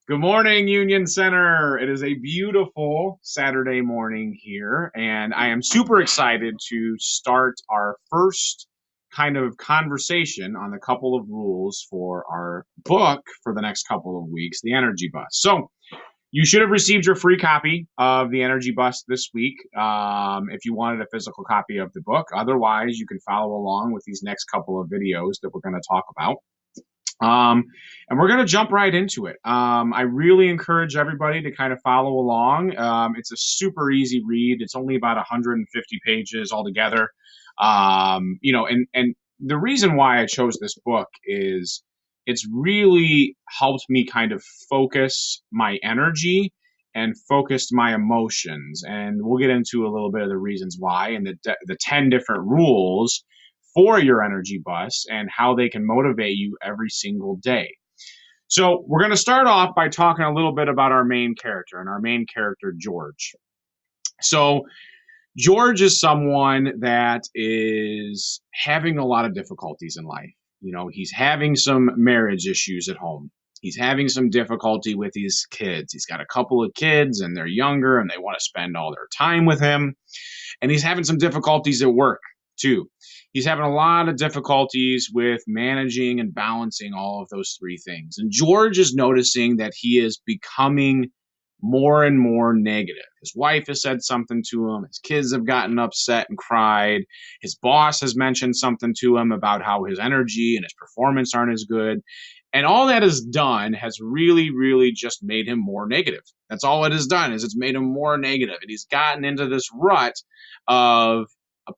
Good morning, Union Center. It is a beautiful Saturday morning here, and I am super excited to start our first kind of conversation on the couple of rules for our book for the next couple of weeks, The Energy Bus. So, you should have received your free copy of The Energy Bus this week if you wanted a physical copy of the book. Otherwise, you can follow along with these next couple of videos that we're going to talk about. Um, and we're going to jump right into it. I really encourage everybody to kind of follow along. It's a super easy read. It's only about 150 pages altogether. And the reason why I chose this book is it's really helped me kind of focus my energy and focused my emotions. And we'll get into a little bit of the reasons why and the 10 different rules for your energy bus and how they can motivate you every single day. So, we're going to start off by talking a little bit about our main character and our main character, George. So, George is someone that is having a lot of difficulties in life. He's having some marriage issues at home. He's having some difficulty with his kids. He's got a couple of kids and they're younger and they want to spend all their time with him. And he's having some difficulties at work too. He's having a lot of difficulties with managing and balancing all of those three things. And George is noticing that he is becoming more and more negative. His wife has said something to him. His kids have gotten upset and cried. His boss has mentioned something to him about how his energy and his performance aren't as good. And all that has done has really, really just made him more negative. That's all it has done, is it's made him more negative. And he's gotten into this rut of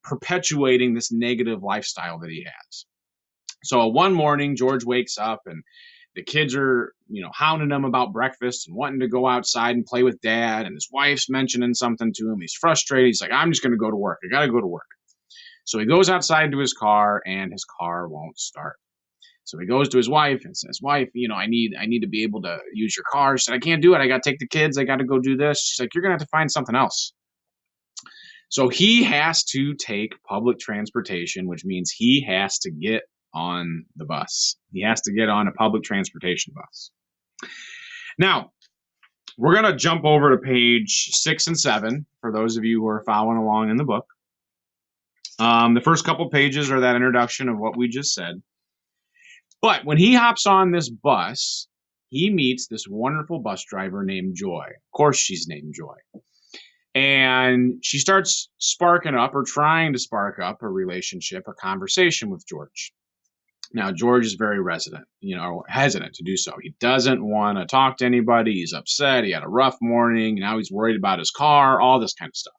perpetuating this negative lifestyle that he has. So one morning, George wakes up and the kids are, hounding him about breakfast and wanting to go outside and play with dad. And his wife's mentioning something to him. He's frustrated. He's like, I'm just going to go to work. I got to go to work. So he goes outside to his car and his car won't start. So he goes to his wife and says, "Wife, I need to be able to use your car." She said, "I can't do it. I got to take the kids. I got to go do this." She's like, "You're going to have to find something else." So he has to take public transportation, which means he has to get on the bus. He has to get on a public transportation bus. Now, we're going to jump over to page 6 and 7 for those of you who are following along in the book. The first couple pages are that introduction of what we just said. But when he hops on this bus, he meets this wonderful bus driver named Joy. Of course, she's named Joy. And she starts sparking up or trying to spark up a relationship, a conversation with George. Now, George is very hesitant to do so. He doesn't want to talk to anybody. He's upset. He had a rough morning. Now he's worried about his car, all this kind of stuff.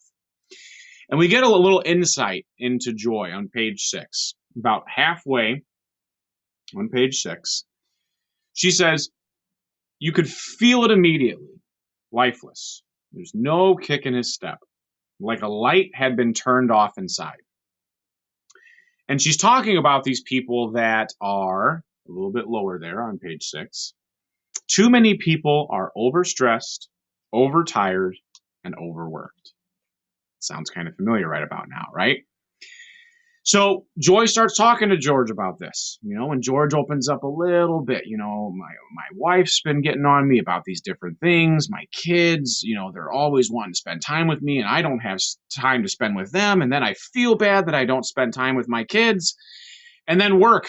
And we get a little insight into Joy on page 6. About halfway on page 6, she says, "You could feel it immediately, lifeless. There's no kick in his step, like a light had been turned off inside." And she's talking about these people that are a little bit lower there on page 6. Too many people are overstressed, overtired, and overworked. Sounds kind of familiar right about now, right? So Joy starts talking to George about this, and George opens up a little bit. My wife's been getting on me about these different things. My kids, they're always wanting to spend time with me, and I don't have time to spend with them. And then I feel bad that I don't spend time with my kids. And then work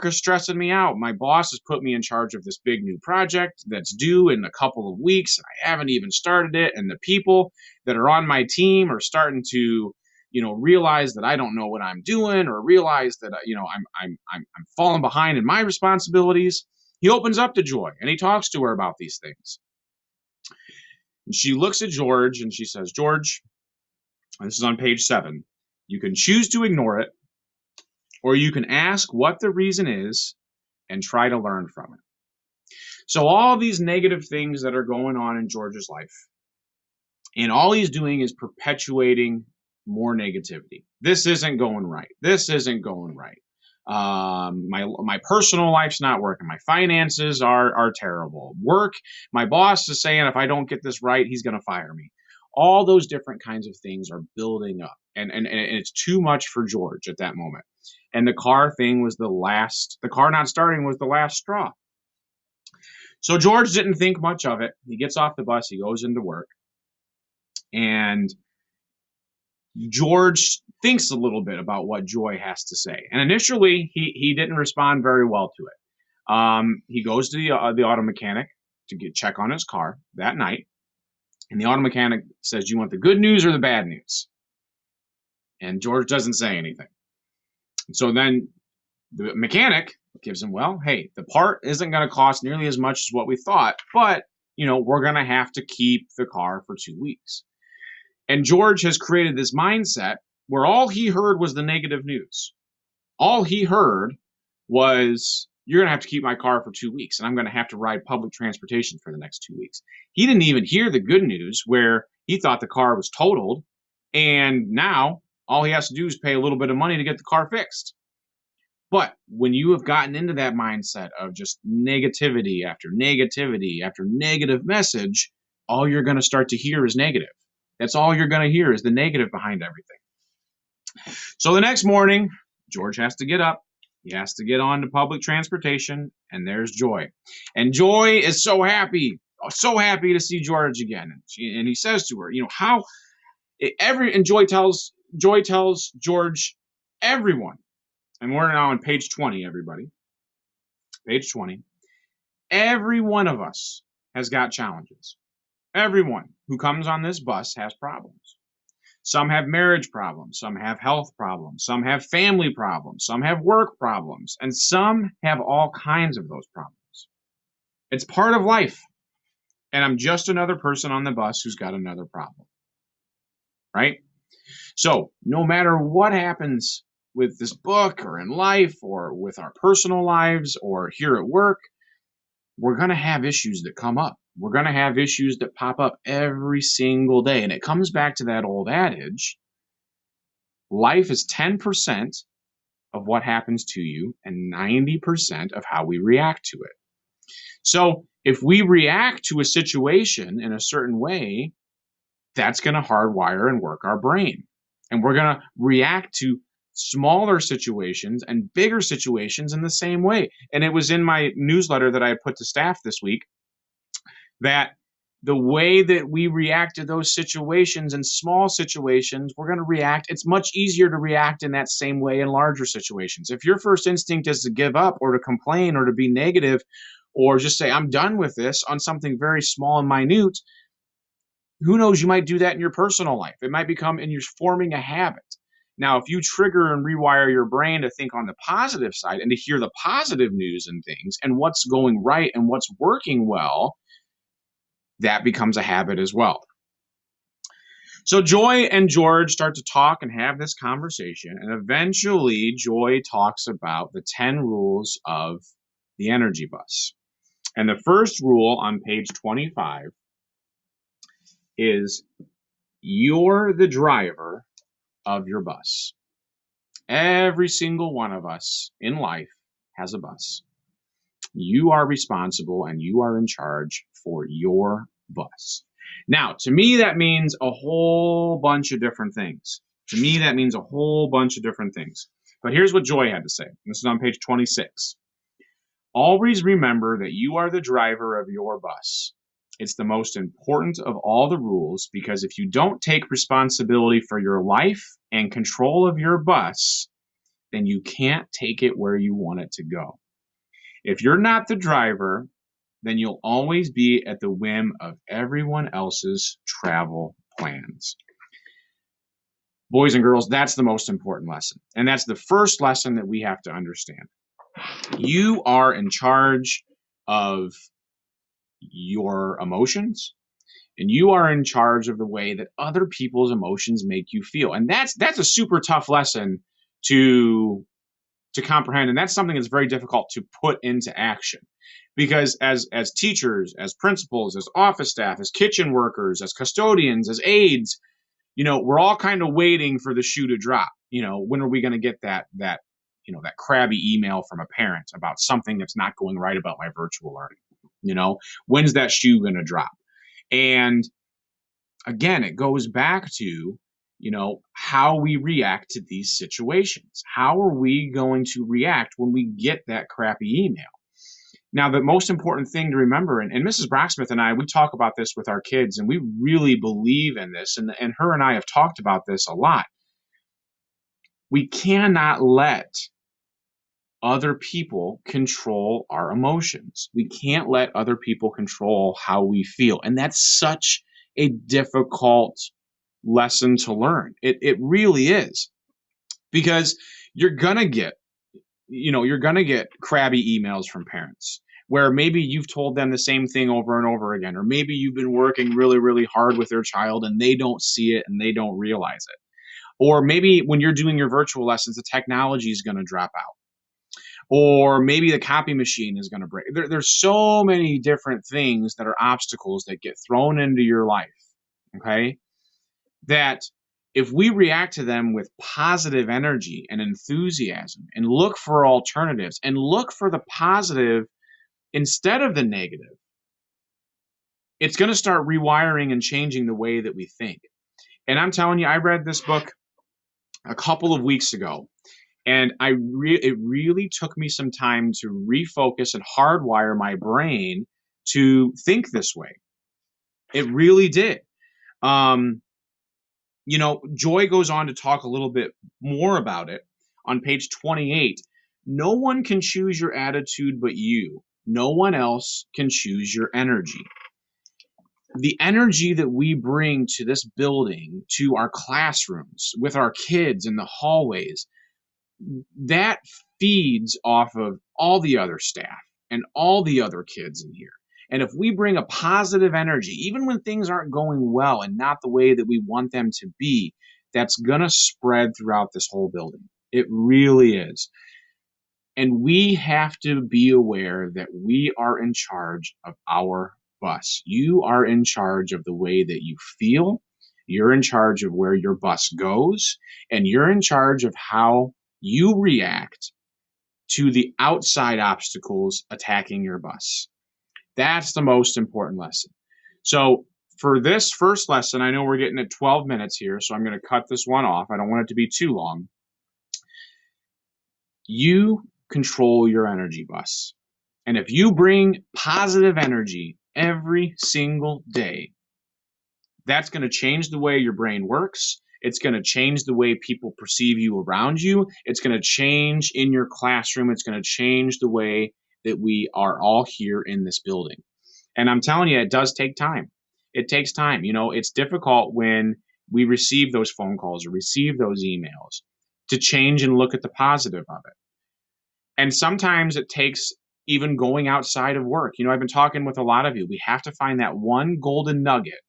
is stressing me out. My boss has put me in charge of this big new project that's due in a couple of weeks, and I haven't even started it. And the people that are on my team are starting to realize that I don't know what I'm doing, or realize that I'm falling behind in my responsibilities. He opens up to Joy and he talks to her about these things. And she looks at George and she says, "George," and this is on page 7, "you can choose to ignore it, or you can ask what the reason is and try to learn from it." So all these negative things that are going on in George's life, and all he's doing is perpetuating more negativity. This isn't going right. This isn't going right. My personal life's not working. My finances are terrible. Work, my boss is saying if I don't get this right, he's going to fire me. All those different kinds of things are building up, and it's too much for George at that moment. And the car thing was the car not starting was the last straw. So George didn't think much of it. He gets off the bus, he goes into work, and George thinks a little bit about what Joy has to say. And initially, he didn't respond very well to it. He goes to the auto mechanic to check on his car that night, and the auto mechanic says, "You want the good news or the bad news?" And George doesn't say anything. So then the mechanic gives him, "Well, hey, the part isn't going to cost nearly as much as what we thought, but we're going to have to keep the car for 2 weeks." And George has created this mindset where all he heard was the negative news. All he heard was, "You're going to have to keep my car for 2 weeks, and I'm going to have to ride public transportation for the next 2 weeks." He didn't even hear the good news where he thought the car was totaled, and now all he has to do is pay a little bit of money to get the car fixed. But when you have gotten into that mindset of just negativity after negativity after negative message, all you're going to start to hear is negative. That's all you're going to hear is the negative behind everything. So the next morning, George has to get up. He has to get on to public transportation, and there's Joy. And Joy is so happy to see George again. And he says to her, and Joy tells George, everyone, and we're now on page 20, everybody. Page 20. Every one of us has got challenges. Everyone who comes on this bus has problems. Some have marriage problems, some have health problems, some have family problems, some have work problems, and some have all kinds of those problems. It's part of life. And I'm just another person on the bus who's got another problem. Right? So, no matter what happens with this book or in life or with our personal lives or here at work, we're going to have issues that come up. We're going to have issues that pop up every single day. And it comes back to that old adage, life is 10% of what happens to you and 90% of how we react to it. So if we react to a situation in a certain way, that's going to hardwire and work our brain. And we're going to react to smaller situations and bigger situations in the same way. And it was in my newsletter that I put to staff this week that the way that we react to those situations and small situations, we're going to react. It's much easier to react in that same way in larger situations. If your first instinct is to give up or to complain or to be negative or just say, "I'm done with this" on something very small and minute, who knows, you might do that in your personal life. It might become, and you're forming a habit. Now, if you trigger and rewire your brain to think on the positive side and to hear the positive news and things and what's going right and what's working well, that becomes a habit as well. So Joy and George start to talk and have this conversation, and eventually Joy talks about the 10 rules of the energy bus. And the first rule on page 25 is, you're the driver of your bus. Every single one of us in life has a bus. You are responsible and you are in charge for your bus. Now, to me, that means a whole bunch of different things. But here's what Joy had to say. This is on page 26. Always remember that you are the driver of your bus. It's the most important of all the rules, because if you don't take responsibility for your life and control of your bus, then you can't take it where you want it to go. If you're not the driver, then you'll always be at the whim of everyone else's travel plans. Boys and girls, that's the most important lesson. And that's the first lesson that we have to understand. You are in charge of your emotions, and you are in charge of the way that other people's emotions make you feel. And that's a super tough lesson to comprehend. And that's something that's very difficult to put into action. Because as teachers, as principals, as office staff, as kitchen workers, as custodians, as aides, we're all kind of waiting for the shoe to drop. When are we going to get that crabby email from a parent about something that's not going right about my virtual learning? When's that shoe going to drop? And again, it goes back to, how we react to these situations. How are we going to react when we get that crappy email? Now, the most important thing to remember, and Mrs. Brocksmith and I, we talk about this with our kids, and we really believe in this, and her and I have talked about this a lot. We cannot let other people control our emotions. We can't let other people control how we feel. And that's such a difficult lesson to learn. It really is. Because you're gonna get, you're gonna get crabby emails from parents where maybe you've told them the same thing over and over again, or maybe you've been working really, really hard with their child and they don't see it and they don't realize it. Or maybe when you're doing your virtual lessons, the technology is going to drop out, or maybe the copy machine is going to break. There's so many different things that are obstacles that get thrown into your life, okay, that if we react to them with positive energy and enthusiasm and look for alternatives and look for the positive instead of the negative, it's going to start rewiring and changing the way that we think. And I'm telling you, I read this book a couple of weeks ago, and it really took me some time to refocus and hardwire my brain to think this way. It really did. Joy goes on to talk a little bit more about it on page 28. No one can choose your attitude but you. No one else can choose your energy. The energy that we bring to this building, to our classrooms, with our kids in the hallways, that feeds off of all the other staff and all the other kids in here. And if we bring a positive energy, even when things aren't going well and not the way that we want them to be, that's going to spread throughout this whole building. It really is. And we have to be aware that we are in charge of our bus. You are in charge of the way that you feel. You're in charge of where your bus goes. And you're in charge of how you react to the outside obstacles attacking your bus. That's the most important lesson. So for this first lesson, I know we're getting at 12 minutes here, so I'm going to cut this one off. I don't want it to be too long. You control your energy bus. And if you bring positive energy every single day, that's going to change the way your brain works. It's going to change the way people perceive you around you. It's going to change in your classroom. It's going to change the way that we are all here in this building. And I'm telling you, it does take time. It takes time. It's difficult when we receive those phone calls or receive those emails to change and look at the positive of it. And sometimes it takes even going outside of work. I've been talking with a lot of you. We have to find that one golden nugget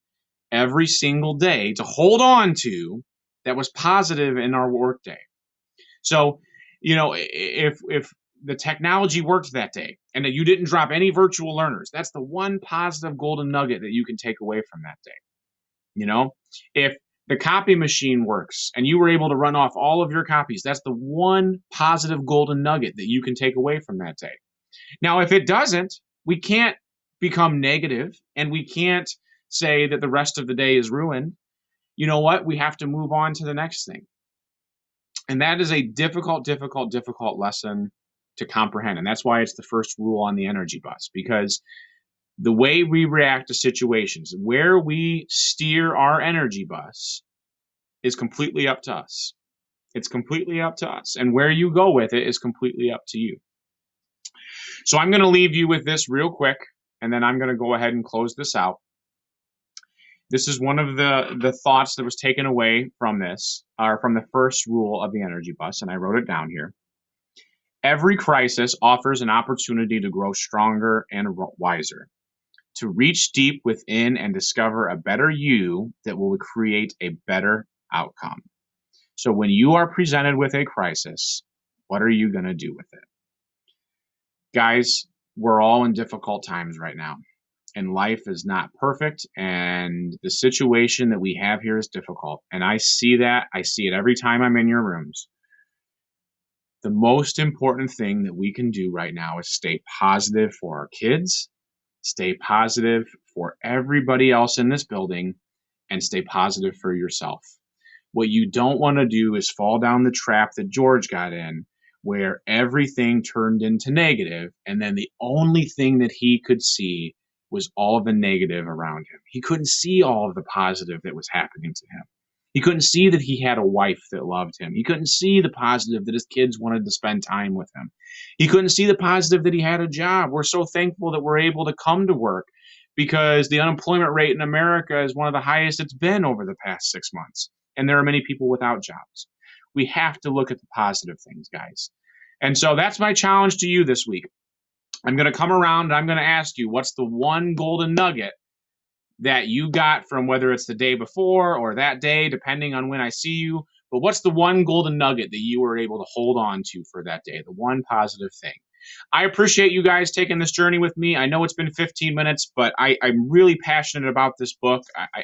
every single day to hold on to that was positive in our workday. So, if the technology worked that day and that you didn't drop any virtual learners, that's the one positive golden nugget that you can take away from that day. If the copy machine works and you were able to run off all of your copies, that's the one positive golden nugget that you can take away from that day. Now, if it doesn't, we can't become negative and we can't say that the rest of the day is ruined. You know what? We have to move on to the next thing. And that is a difficult lesson to comprehend. And that's why it's the first rule on the energy bus, because the way we react to situations, where we steer our energy bus, is completely up to us. It's completely up to us. And where you go with it is completely up to you. So I'm going to leave you with this real quick, and then I'm going to go ahead and close this out. This is one of the thoughts that was taken away from this, or from the first rule of the energy bus, and I wrote it down here. Every crisis offers an opportunity to grow stronger and wiser, to reach deep within and discover a better you that will create a better outcome. So when you are presented with a crisis, what are you going to do with it? Guys, we're all in difficult times right now, and life is not perfect, and the situation that we have here is difficult. And I see that. I see it every time I'm in your rooms. The most important thing that we can do right now is stay positive for our kids, stay positive for everybody else in this building, and stay positive for yourself. What you don't want to do is fall down the trap that George got in, where everything turned into negative, and then the only thing that he could see was all of the negative around him. He couldn't see all of the positive that was happening to him. He couldn't see that he had a wife that loved him. He couldn't see the positive that his kids wanted to spend time with him. He couldn't see the positive that he had a job. We're so thankful that we're able to come to work because the unemployment rate in America is one of the highest it's been over the past 6 months. And there are many people without jobs. We have to look at the positive things, guys. And so that's my challenge to you this week. I'm going to come around and I'm going to ask you, what's the one golden nugget that you got from whether it's the day before or that day, depending on when I see you. But what's the one golden nugget that you were able to hold on to for that day? The one positive thing. I appreciate you guys taking this journey with me. I know it's been 15 minutes, but I'm really passionate about this book.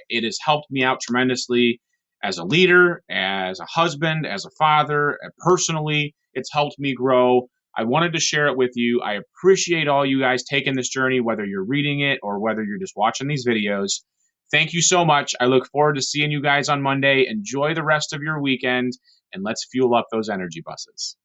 It has helped me out tremendously as a leader, as a husband, as a father, personally. It's helped me grow. I wanted to share it with you. I appreciate all you guys taking this journey, whether you're reading it or whether you're just watching these videos. Thank you so much. I look forward to seeing you guys on Monday. Enjoy the rest of your weekend, and let's fuel up those energy buses.